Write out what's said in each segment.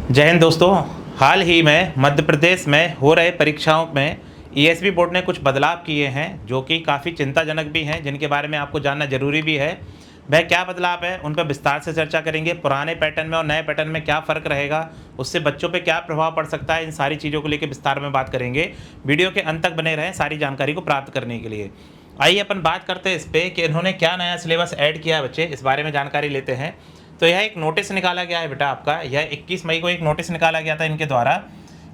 जय हिंद दोस्तों। हाल ही में मध्य प्रदेश में हो रहे परीक्षाओं में ईएसबी बोर्ड ने कुछ बदलाव किए हैं जो कि काफ़ी चिंताजनक भी हैं, जिनके बारे में आपको जानना जरूरी भी है। वह क्या बदलाव है उन पर विस्तार से चर्चा करेंगे। पुराने पैटर्न में और नए पैटर्न में क्या फ़र्क रहेगा, उससे बच्चों पे क्या प्रभाव पड़ सकता है, इन सारी चीज़ों को लेकर विस्तार में बात करेंगे। वीडियो के अंत तक बने रहें सारी जानकारी को प्राप्त करने के लिए। आइए अपन बात करते हैं इस पर कि इन्होंने क्या नया सिलेबस ऐड किया है बच्चे, इस बारे में जानकारी लेते हैं। तो यह एक नोटिस निकाला गया है बेटा आपका, यह 21 मई को एक नोटिस निकाला गया था इनके द्वारा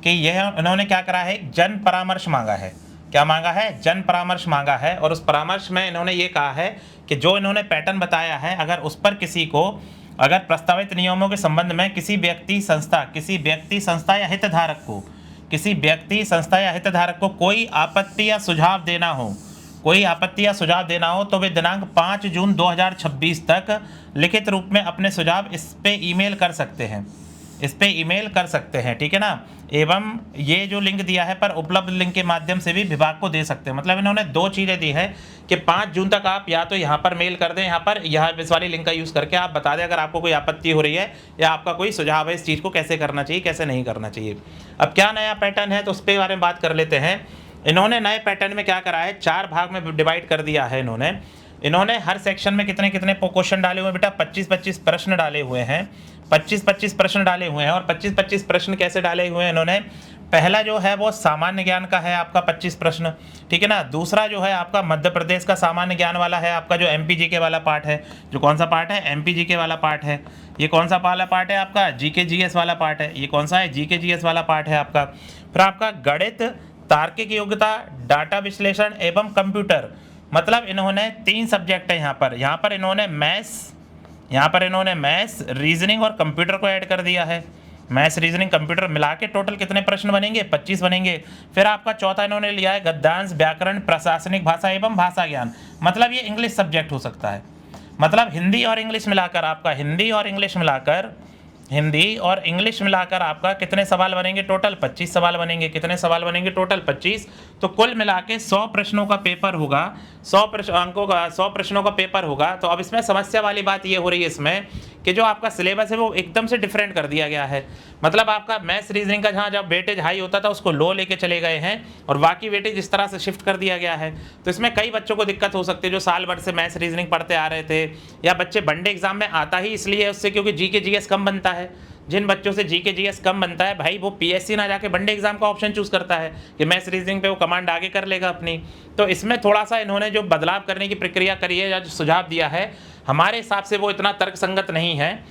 कि यह इन्होंने क्या करा है, जन परामर्श मांगा है। क्या मांगा है? जन परामर्श मांगा है। और उस परामर्श में इन्होंने ये कहा है कि जो इन्होंने पैटर्न बताया है, अगर उस पर किसी को अगर प्रस्तावित नियमों के संबंध में किसी व्यक्ति संस्था या हितधारक को कोई आपत्ति या सुझाव देना हो तो वे दिनांक 5 जून 2026 तक लिखित रूप में अपने सुझाव इस पे ईमेल कर सकते हैं। ठीक है ना। एवं ये जो लिंक दिया है पर उपलब्ध लिंक के माध्यम से भी विभाग को दे सकते हैं। मतलब इन्होंने दो चीज़ें दी है कि 5 जून तक आप या तो यहाँ पर मेल कर दें, यहाँ इस वाली लिंक का यूज़ करके आप बता दें अगर आपको कोई आपत्ति हो रही है या आपका कोई सुझाव है इस चीज़ को कैसे करना चाहिए कैसे नहीं करना चाहिए। अब क्या नया पैटर्न है तो उस पर बारे में बात कर लेते हैं। इन्होंने नए पैटर्न में क्या करा है, 4 भाग में डिवाइड कर दिया है। इन्होंने हर सेक्शन में कितने क्वेश्चन डाले हुए हैं बेटा, 25-25 प्रश्न डाले हुए हैं। 25-25 प्रश्न डाले हुए हैं। और 25-25 प्रश्न कैसे डाले हुए हैं इन्होंने? पहला जो है वो सामान्य ज्ञान का है आपका 25 प्रश्न, ठीक है ना। दूसरा जो है आपका मध्य प्रदेश का सामान्य ज्ञान वाला है, आपका जो एमपीजीके वाला पार्ट है। जो कौन सा पार्ट है? एमपीजीके वाला पार्ट है। ये कौन सा वाला पार्ट है आपका? जीके जीएस वाला पार्ट है। ये कौन सा है? जीके जीएस वाला पार्ट है आपका। फिर आपका गणित, तार्किक योग्यता, डाटा विश्लेषण एवं कंप्यूटर। मतलब इन्होंने 3 सब्जेक्ट है यहाँ पर इन्होंने मैथ्स, रीजनिंग और कंप्यूटर को ऐड कर दिया है। मैथ्स, रीजनिंग, कंप्यूटर मिला के टोटल कितने प्रश्न बनेंगे? 25 बनेंगे। फिर आपका चौथा इन्होंने लिया है गद्यांश, व्याकरण, प्रशासनिक भाषा एवं भाषा ज्ञान। मतलब ये इंग्लिश सब्जेक्ट हो सकता है। मतलब हिंदी और इंग्लिश मिलाकर आपका कितने सवाल बनेंगे? टोटल 25 सवाल बनेंगे। कितने सवाल बनेंगे? टोटल 25। तो कुल मिला के 100 प्रश्नों का पेपर होगा। 100 प्रश्नों का पेपर होगा। तो अब इसमें समस्या वाली बात ये हो रही है इसमें कि जो आपका सिलेबस है वो एकदम से डिफरेंट कर दिया गया है। मतलब आपका मैथ्स, रीजनिंग का जहाँ जब वेटेज हाई होता था उसको लो लेके चले गए हैं और बाकी वेटेज इस तरह से शिफ्ट कर दिया गया है। तो इसमें कई बच्चों को दिक्कत हो सकती है जो साल भर से मैथ्स, रीजनिंग पढ़ते आ रहे थे, या बच्चे वनडे एग्जाम में आता ही इसलिए उससे क्योंकि जीके जीएस कम बनता है। जिन बच्चों से जीके जीएस कम बनता है भाई वो पीएससी ना जाके वनडे एग्जाम का ऑप्शन चूज करता है कि मैथ्स रीजनिंग पे वो कमांड आगे कर लेगा अपनी। तो इसमें थोड़ा सा इन्होंने जो बदलाव करने की प्रक्रिया करी है या जो सुझाव दिया है हमारे हिसाब से वो इतना तर्कसंगत नहीं है।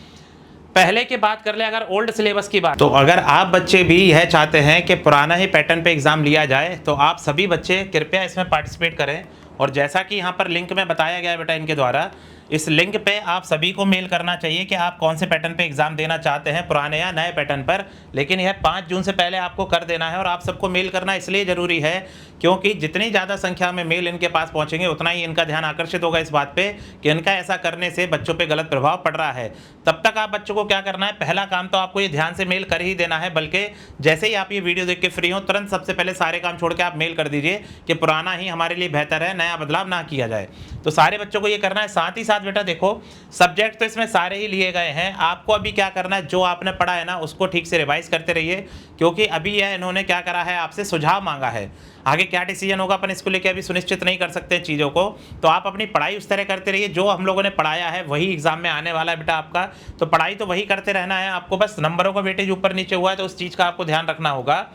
पहले की बात कर ले अगर ओल्ड सिलेबस की बात, तो अगर आप बच्चे भी यह चाहते हैं कि पुराना ही पैटर्न पे एग्जाम लिया जाए तो आप सभी बच्चे कृपया इसमें पार्टिसिपेट करें। और जैसा कि यहाँ पर लिंक में बताया गया है बेटा इनके द्वारा, इस लिंक पे आप सभी को मेल करना चाहिए कि आप कौन से पैटर्न पे एग्जाम देना चाहते हैं, पुराने या नए पैटर्न पर। लेकिन यह 5 जून से पहले आपको कर देना है। और आप सबको मेल करना इसलिए ज़रूरी है क्योंकि जितनी ज़्यादा संख्या में मेल इनके पास पहुंचेंगे उतना ही इनका ध्यान आकर्षित होगा इस बात पे कि इनका ऐसा करने से बच्चों पे गलत प्रभाव पड़ रहा है। तब तक आप बच्चों को क्या करना है, पहला काम तो आपको ये ध्यान से मेल कर ही देना है। बल्कि जैसे ही आप ये वीडियो देख के फ्री हो तुरंत सबसे पहले सारे काम छोड़ के आप मेल कर दीजिए कि पुराना ही हमारे लिए बेहतर है, नया बदलाव ना किया जाए। तो सारे बच्चों को ये करना है। साथ ही साथ बेटा देखो, सब्जेक्ट तो इसमें सारे ही लिए गए हैं। आपको अभी क्या करना है, जो आपने पढ़ा है ना उसको ठीक से रिवाइज करते रहिए क्योंकि अभी यह इन्होंने क्या करा है, आपसे सुझाव मांगा है। आगे क्या डिसीजन होगा अपन इसको लेके अभी सुनिश्चित नहीं कर सकते चीज़ों को। तो आप अपनी पढ़ाई उस तरह करते रहिए, जो हम लोगों ने पढ़ाया है वही एग्जाम में आने वाला है बेटा आपका। तो पढ़ाई तो वही करते रहना है आपको, बस नंबरों का वेटेज ऊपर नीचे हुआ है तो उस चीज़ का आपको ध्यान रखना होगा।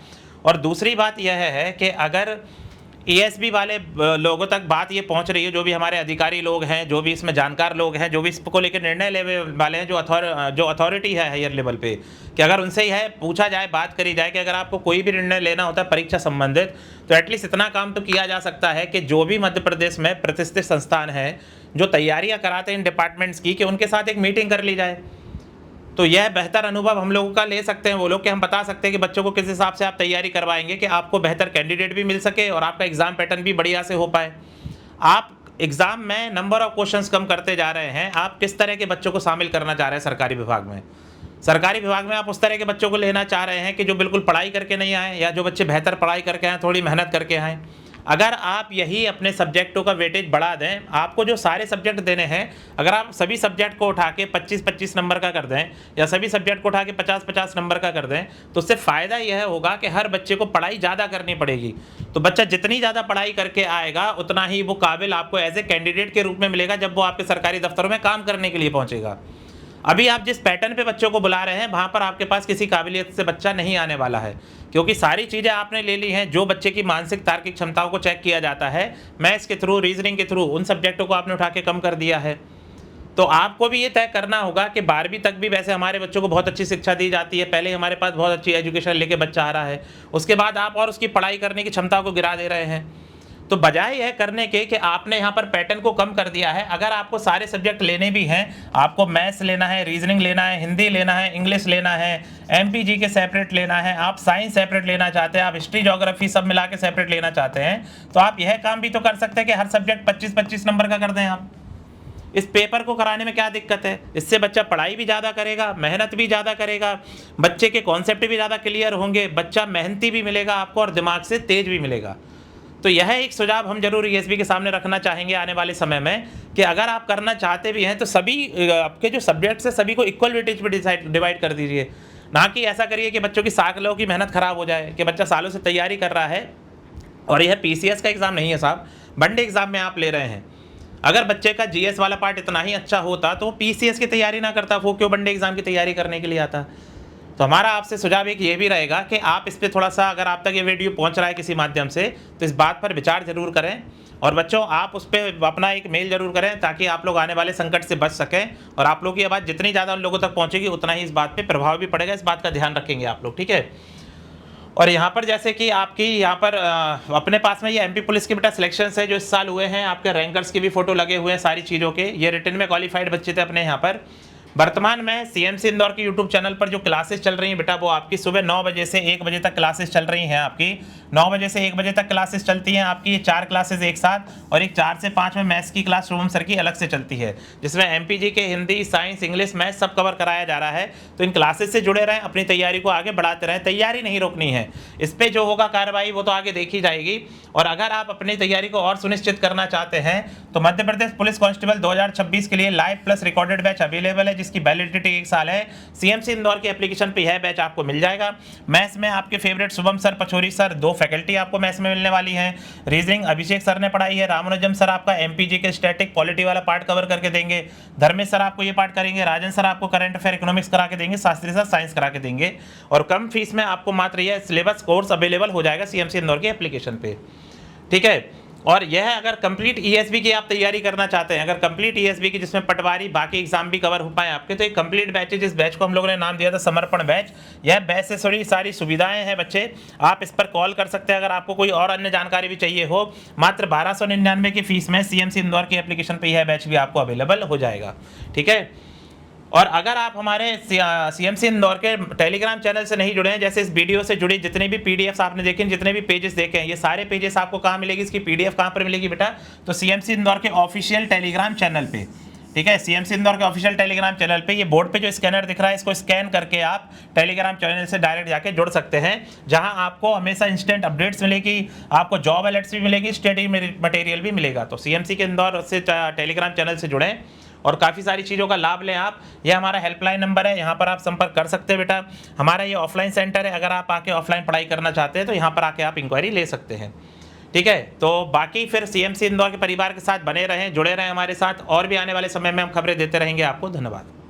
और दूसरी बात यह है कि अगर ईएसबी वाले लोगों तक बात ये पहुंच रही है, जो भी हमारे अधिकारी लोग हैं, जो भी इसमें जानकार लोग हैं, जो भी इसको लेकर निर्णय लेने वाले हैं, जो अथॉरिटी है हायर लेवल पे, कि अगर उनसे ही है पूछा जाए, बात करी जाए कि अगर आपको कोई भी निर्णय लेना होता है परीक्षा संबंधित तो एटलीस्ट इतना काम तो किया जा सकता है कि जो भी मध्य प्रदेश में प्रतिष्ठित संस्थान है जो तैयारियाँ कराते हैं इन डिपार्टमेंट्स की, कि उनके साथ एक मीटिंग कर ली जाए। तो यह बेहतर अनुभव हम लोगों का ले सकते हैं वो लोग कि हम बता सकते हैं कि बच्चों को किस हिसाब से आप तैयारी करवाएंगे कि आपको बेहतर कैंडिडेट भी मिल सके और आपका एग्जाम पैटर्न भी बढ़िया से हो पाए। आप एग्जाम में नंबर ऑफ क्वेश्चंस कम करते जा रहे हैं, आप किस तरह के बच्चों को शामिल करना चाह रहे हैं सरकारी विभाग में? सरकारी विभाग में आप उस तरह के बच्चों को लेना चाह रहे हैं कि जो बिल्कुल पढ़ाई करके नहीं आए, या जो बच्चे बेहतर पढ़ाई करके आए, थोड़ी मेहनत करके आए? अगर आप यही अपने सब्जेक्टों का वेटेज बढ़ा दें, आपको जो सारे सब्जेक्ट देने हैं, अगर आप सभी सब्जेक्ट को उठा के 25-25 नंबर का कर दें या सभी सब्जेक्ट को उठा के 50-50 नंबर का कर दें, तो उससे फ़ायदा यह होगा कि हर बच्चे को पढ़ाई ज़्यादा करनी पड़ेगी। तो बच्चा जितनी ज़्यादा पढ़ाई करके आएगा उतना ही वो काबिल आपको एज ए कैंडिडेट के रूप में मिलेगा जब वो आपके सरकारी दफ्तरों में काम करने के लिए पहुँचेगा। अभी आप जिस पैटर्न पे बच्चों को बुला रहे हैं, वहाँ पर आपके पास किसी काबिलियत से बच्चा नहीं आने वाला है, क्योंकि सारी चीज़ें आपने ले ली हैं। जो बच्चे की मानसिक तार्किक क्षमताओं को चेक किया जाता है, मैथ्स के थ्रू, रीजनिंग के थ्रू, उन सब्जेक्टों को आपने उठा के कम कर दिया है। तो आपको भी ये तय करना होगा कि 12वीं तक भी वैसे हमारे बच्चों को बहुत अच्छी शिक्षा दी जाती है, पहले हमारे पास बहुत अच्छी एजुकेशन लेके बच्चा आ रहा है, उसके बाद आप और उसकी पढ़ाई करने की क्षमता को गिरा दे रहे हैं। तो बजाय यह करने के कि आपने यहाँ पर पैटर्न को कम कर दिया है, अगर आपको सारे सब्जेक्ट लेने भी हैं, आपको मैथ्स लेना है, रीजनिंग लेना है, हिंदी लेना है, इंग्लिश लेना है, एमपीजी के सेपरेट लेना है, आप साइंस सेपरेट लेना चाहते हैं, आप हिस्ट्री ज्योग्राफी सब मिला के सेपरेट लेना चाहते हैं, तो आप यह काम भी तो कर सकते हैं कि हर सब्जेक्ट 25-25 नंबर का कर दें आप। इस पेपर को कराने में क्या दिक्कत है? इससे बच्चा पढ़ाई भी ज़्यादा करेगा, मेहनत भी ज़्यादा करेगा, बच्चे के कॉन्सेप्ट भी ज़्यादा क्लियर होंगे, बच्चा मेहनती भी मिलेगा आपको और दिमाग से तेज भी मिलेगा। तो यह एक सुझाव हम जरूर ईएसबी के सामने रखना चाहेंगे आने वाले समय में कि अगर आप करना चाहते भी हैं तो सभी आपके जो सब्जेक्ट्स हैं सभी को इक्वल वेटेज पे डिवाइड कर दीजिए, ना कि ऐसा करिए कि बच्चों की सालों की मेहनत खराब हो जाए, कि बच्चा सालों से तैयारी कर रहा है और यह पीसीएस का एग्ज़ाम नहीं है साहब, वनडे एग्ज़ाम में आप ले रहे हैं। अगर बच्चे का जीएस वाला पार्ट इतना ही अच्छा होता तो वो पीसीएस की तैयारी ना करता, वो क्यों वनडे एग्ज़ाम की तैयारी करने के लिए आता। तो हमारा आपसे सुझाव एक ये भी रहेगा कि आप इस पर थोड़ा सा, अगर आप तक ये वीडियो पहुंच रहा है किसी माध्यम से, तो इस बात पर विचार जरूर करें और बच्चों आप उस पर अपना एक मेल जरूर करें ताकि आप लोग आने वाले संकट से बच सकें और आप लोगों की आवाज़ जितनी ज़्यादा उन लोगों तक पहुंचेगी उतना ही इस बात पर प्रभाव भी पड़ेगा। इस बात का ध्यान रखेंगे आप लोग, ठीक है। और यहाँ पर जैसे कि आपकी यहाँ पर अपने पास में ये एमपी पुलिस के बेटा सिलेक्शंस है जो इस साल हुए हैं, आपके रैंकर्स के भी फोटो लगे हुए हैं सारी चीज़ों के। ये रिटन में क्वालिफाइड बच्चे थे अपने यहाँ पर। वर्तमान में सीएमसी इंदौर के यूट्यूब चैनल पर जो क्लासेस चल रही हैं बेटा, वो आपकी सुबह 9 बजे से 1 बजे तक क्लासेस चल रही हैं। आपकी 9 बजे से 1 बजे तक क्लासेस चलती हैं आपकी, ये 4 क्लासेस एक साथ, और एक 4 से 5 में मैथ्स की क्लास शुभम सर की अलग से चलती है, जिसमें एमपीजी के हिंदी, साइंस, इंग्लिश, मैथ्स सब कवर कराया जा रहा है। तो इन क्लासेस से जुड़े रहें, अपनी तैयारी को आगे बढ़ाते रहें, तैयारी नहीं रोकनी है। इस पर जो होगा कार्रवाई वो तो आगे देखी जाएगी। और अगर आप अपनी तैयारी को और सुनिश्चित करना चाहते हैं तो मध्य प्रदेश पुलिस कांस्टेबल 2026 के लिए live plus recorded batch available है, जिसकी वैलिडिटी 1 साल है। सीएमसी इंदौर के एप्लीकेशन पे यह बैच आपको मिल जाएगा। मैथ्स में आपके favourite Shubham sir, Pachauri sir, 2 faculty आपको मैथ्स में मिलने वाली हैं। रीजनिंग अभिषेक सर ने पढ़ाई है। रामानुजम सर आपका एमपीजी के स्टैटिक पॉलिटी वाला पार्ट कवर करके देंगे। धर्मेश सर आपको ये पार्ट करेंगे। राजन सर आपको करंट अफेयर इकोनॉमिक्स करा के देंगे। शास्त्री सर साइंस करा के देंगे। और कम फीस में आपको मात्र यह सिलेबस कोर्स अवेलेबल हो जाएगा सीएमसी इंदौर के एप्लीकेशन पे, ठीक है। और यह अगर कंप्लीट ईएसबी की आप तैयारी करना चाहते हैं, अगर कंप्लीट ईएसबी की जिसमें पटवारी बाकी एग्जाम भी कवर हो पाए आपके, तो एक कंप्लीट बैच है। जिस बैच को हम लोगों ने नाम दिया था समर्पण बैच, यह बैच से थोड़ी सारी सुविधाएं हैं बच्चे। आप इस पर कॉल कर सकते हैं अगर आपको कोई और अन्य जानकारी भी चाहिए हो। मात्र 1299 की फीस में सीएमसी इंदौर की एप्लीकेशन पर यह बैच भी आपको अवेलेबल हो जाएगा, ठीक है। और अगर आप हमारे सीएमसी इंदौर के टेलीग्राम चैनल से नहीं जुड़े हैं, जैसे इस वीडियो से जुड़ी जितने भी पीडीएफ्स आपने देखे, जितने भी पेजेस देखे हैं, ये सारे पेजेस आपको कहाँ मिलेगी, इसकी पीडीएफ कहाँ पर मिलेगी बेटा, तो सीएमसी इंदौर के ऑफिशियल टेलीग्राम चैनल पे, ठीक है। सीएमसी इंदौर के ऑफिशियल टेलीग्राम चैनल पे ये बोर्ड पे जो स्कैनर दिख रहा है, इसको स्कैन करके आप टेलीग्राम चैनल से डायरेक्ट जाके जुड़ सकते हैं, जहां आपको हमेशा इंस्टेंट अपडेट्स मिलेगी, आपको जॉब अलर्ट्स भी मिलेगी, स्टडी मटेरियल भी मिलेगा। तो सीएमसी के इंदौर से टेलीग्राम चैनल से जुड़ें और काफ़ी सारी चीज़ों का लाभ लें आप। ये हमारा हेल्पलाइन नंबर है, यहाँ पर आप संपर्क कर सकते हैं बेटा। हमारा ये ऑफलाइन सेंटर है, अगर आप आके ऑफलाइन पढ़ाई करना चाहते हैं तो यहाँ पर आके आप इंक्वायरी ले सकते हैं, ठीक है। तो बाकी फिर सीएमसी इंदौर के परिवार के साथ बने रहें, जुड़े रहें हमारे साथ, और भी आने वाले समय में हम खबरें देते रहेंगे आपको। धन्यवाद।